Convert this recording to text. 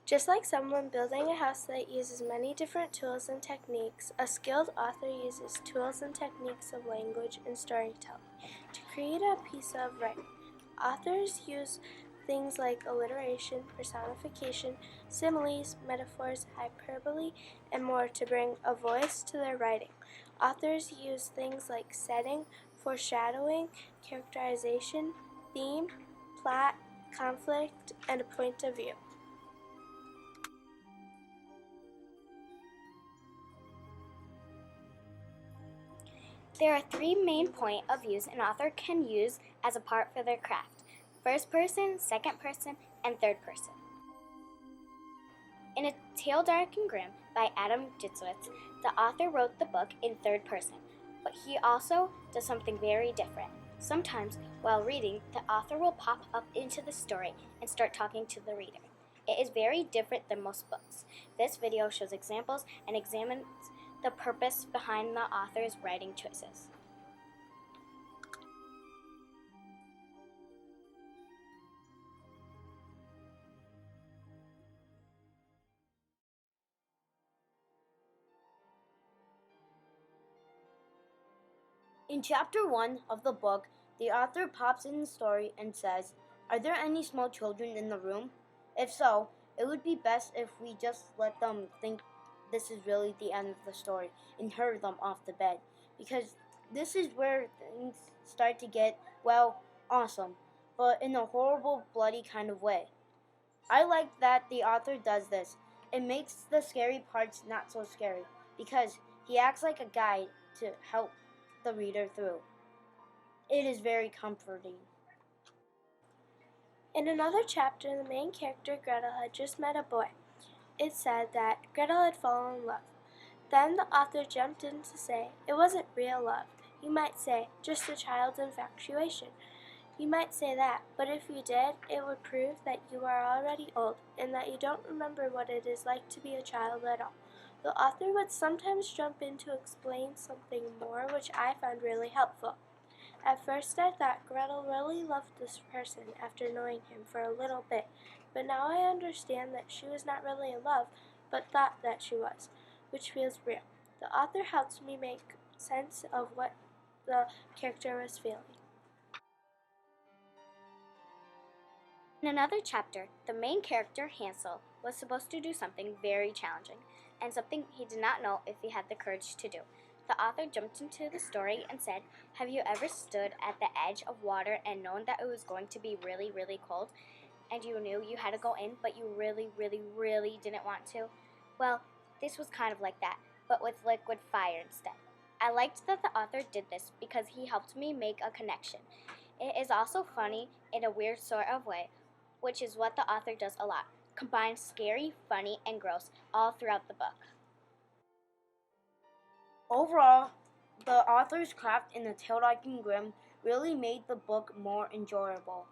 Just like someone building a house that uses many different tools and techniques, a skilled author uses tools and techniques of language and storytelling to create a piece of writing. Authors use things like alliteration, personification, similes, metaphors, hyperbole, and more to bring a voice to their writing. Authors use things like setting, foreshadowing, characterization, theme, plot, conflict, and a point of view. There are three main point of views an author can use as a part for their craft: first person, second person, and third person. In A Tale Dark and Grim by Adam Jitzowitz, the author wrote the book in third person, but he also does something very different. Sometimes, while reading, the author will pop up into the story and start talking to the reader. It is very different than most books. This video shows examples and examines the purpose behind the author's writing choices. In chapter 1 of the book, the author pops in the story and says, "Are there any small children in the room? If so, it would be best if we just let them think this is really the end of the story and hurry them off the bed, because this is where things start to get, well, awesome, but in a horrible, bloody kind of way." I like that the author does this. It makes the scary parts not so scary, because he acts like a guide to help the reader through. It is very comforting. In another chapter, the main character, Gretel, had just met a boy. It said that Gretel had fallen in love. Then the author jumped in to say, it wasn't real love. You might say, just a child's infatuation. You might say that, but if you did, it would prove that you are already old and that you don't remember what it is like to be a child at all. The author would sometimes jump in to explain something more, which I found really helpful. At first I thought Gretel really loved this person after knowing him for a little bit, but now I understand that she was not really in love, but thought that she was, which feels real. The author helps me make sense of what the character was feeling. In another chapter, the main character, Hansel, was supposed to do something very challenging, and something he did not know if he had the courage to do. The author jumped into the story and said, have you ever stood at the edge of water and known that it was going to be really, really cold, and you knew you had to go in, but you really, really, really didn't want to? Well, this was kind of like that, but with liquid fire instead. I liked that the author did this because he helped me make a connection. It is also funny in a weird sort of way, which is what the author does a lot: combines scary, funny, and gross all throughout the book. Overall, the author's craft in A Tale Dark and Grim really made the book more enjoyable.